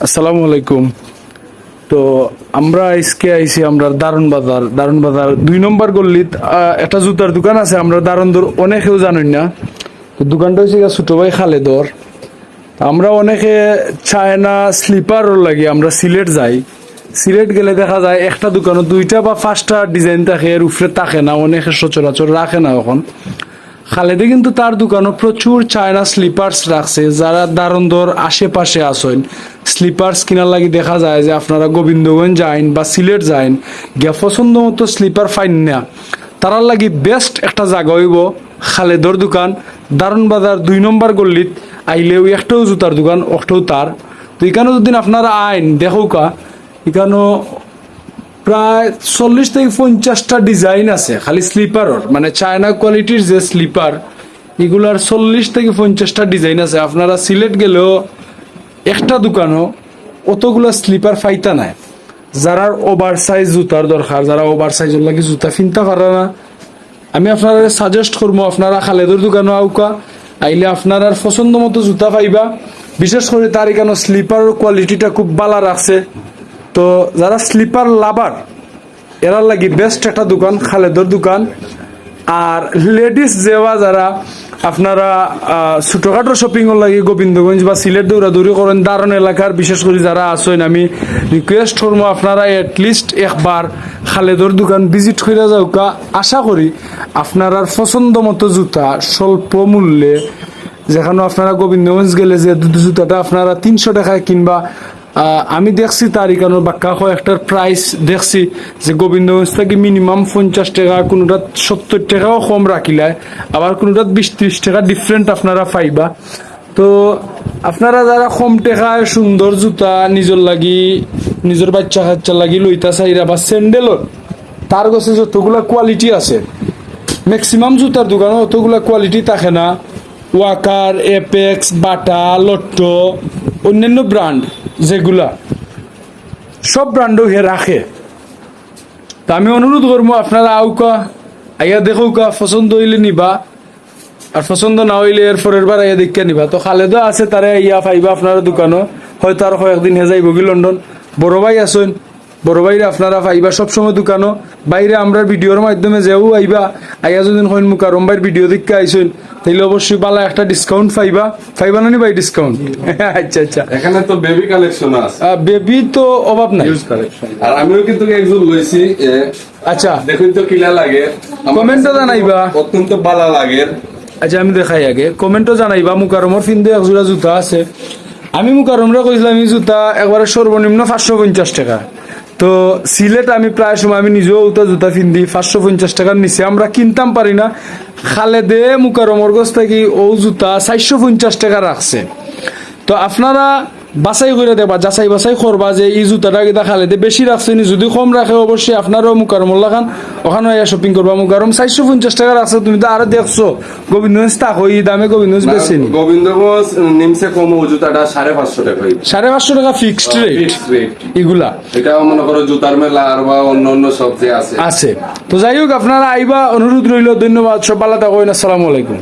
আসসালামু আলাইকুম। তো আমরা আজকে আইছি আমরা দারুন বাজার 2 নম্বর গল্লিত একটা জুতার দোকান আছে। আমরা দারুনদর অনেকেও জানেন না। তো দোকানটা হচ্ছে ছোট ভাই খালেদর। আমরা অনেকে চায়না স্লিপার লাগে আমরা সিলেট যাই। সিলেট গেলে দেখা যায় একটা দোকানে 2টা বা 5টা ডিজাইন থাকে, এর উপরে থাকে না, অনেকে সচরাচর রাখে না। এখন খালেদে কিন্তু তার দোকানে প্রচুর চায়না স্লিপার্স রাখছে। যারা দারুনদর আশেপাশে আসেন স্লিপার্স কিনার লাগি দেখা যায় যে আপনারা গোবিন্দগঞ্জ যাইন বা সিলেট যাইন, গিয়া পছন্দ মতো স্লিপার ফাইন না, তারার লাগি বেস্ট একটা জায়গা হইব খালেদর দোকান। দারুন বাজার 2 নম্বর গল্লিত আইলেও একটাও জুতার দোকান, একটাও তার। তো এখানে যদি আপনারা আইন দেখোকা, এখানে প্রায় 40 থেকে 50টা ডিজাইন আছে খালি স্লিপারর, মানে চায়না কোয়ালিটির যে স্লিপার এগুলার 40 থেকে 50টা ডিজাইন আছে। আপনারা সিলেট গেলেও একটা দোকানও অতগুলা স্লিপার ফাইতা নাই। যারা ওভার সাইজ জুতার দরকার, যারা ওভার সাইজের লাগে জুতা কিনতে পারে না, আমি আপনারা সাজেস্ট করবো আপনারা খালেদর দোকানও আউকা। আইলে আপনার পছন্দ মতো জুতা পাইবা। বিশেষ করে তার এখানে স্লিপার কোয়ালিটিটা খুব ভালো রাখছে। তো যারা স্লিপার লাভার এরার লাগি বেস্ট একটা দোকান খালেদর দোকান। আর লেডিস যেবা যারা আপনারা ছোটখাটো শপিং লাগে গোবিন্দগঞ্জ বা সিলেট দৌড়াদৌড়ি করেন দারুন এলাকার, বিশেষ করে যারা আসেন, আমি রিকোয়েস্ট করবো আপনারা এটলিস্ট একবার খালেদর দোকান ভিজিট করে যাওকা। আশা করি আপনার পছন্দ মতো জুতা স্বল্প মূল্যে, যেখানে আপনারা গোবিন্দগঞ্জ গেলে যে জুতাটা আপনারা 300 টাকায় কিনবা, আমি দেখছি তার এখানে বাক্কা কয়েকটার প্রাইস দেখছি যে গোবিন্দগঞ্জ থেকে মিনিমাম 50 টাকা, কোনোটা 70 টাকাও কম রাখিলায়, আবার কোনোটা 20-30 টাকা ডিফারেন্ট আপনারা পাইবা। তো আপনারা যারা কম টাকায় সুন্দর জুতা নিজের লাগি, নিজের বাচ্চা কাচ্চা লাগি লইতা চাইরা, বা স্যান্ডেলর তার কাছে যতগুলা কোয়ালিটি আছে, ম্যাক্সিমাম জুতার দোকানে অতগুলা কোয়ালিটি থাকে না। ওয়াকার, এপেক্স, বাটা, লট্টো, অন্যান্য ব্র্যান্ড যেগুলা সব ব্র্যান্ডও হে রাখে। তা আমি অনুরোধ করবো আপনারা আউকা, আইয়া দেখুকা, পছন্দ হইলে নিবা, আর পছন্দ না হইলে এর পরের বার আইয়া দেখে নিবা। তো খালেদা আছে তারে ইয়া পাইবা আপনারা দোকানও, হয়তো আর কয়েকদিন হে যাইব কি লন্ডন। বড় ভাই আসেন, বড় ভাইরে আপনারা পাইবা সবসময় দোকানও। বাইরে আমরা ভিডিওর মাধ্যমে যেও আইবা, আইয়া যদি হইন মুকারম ভাইয়ের ভিডিও দেখতে আইসেন, তাইলে অবশ্যই বালা একটা ডিসকাউন্ট পাইবা না নি ভাই ডিসকাউন্ট? আচ্ছা আচ্ছা, এখানে তো বেবি কালেকশন আছে। বেবি তো অভাব নাই। আর আমিও কিন্তু একজন লইছি। আচ্ছা দেখুন তো কিলা লাগে, কমেন্টও জানাইবা, অত্যন্ত ভালো লাগে। আচ্ছা আমি দেখাই আগে, কমেন্টও জানাইবা। মুকারমর ফিন্দে একজোড়া জুতা আছে, আমি মুকারমরা কইছিলাম এই জুতা একবারে সর্বনিম্ন 550 টাকা। তো সিলেট আমি প্রায় সময় আমি নিজেও জুতা কিনদি 550 টাকার নিচে আমরা কিনতাম পারি না। খালেদে মুকারমর গোছ থেকে ও জুতা 450 টাকা রাখছে। তো আপনারা বাছাই করে দেবা, যাচাই বাছাই করবা যে এই জুতাটা কিনা খালেদে বেশি রাখছে নি। যদি কম রাখে অবশ্যই আপনারও মুকারমুল্লা খান ওখানে শপিং করবা। মুকারম 450 টাকা রাখছে, তুমি তো আরো দেখছো গোবিন্দগঞ্জ তা ওই দামে গোবিন্দগঞ্জ বেশি নি। গোবিন্দগঞ্জ নিমসে কম ও জুতাটা 550 টাকা। 550 টাকা ফিক্সড রেট এগুলা। এটা মনে করো জুতার মেলা আর বা অন্য সব যে আছে। তো যাই হোক আপনারা আইবা, অনুরোধ রইল। ধন্যবাদ, সব ভালো থাকুন। আসসালামু আলাইকুম।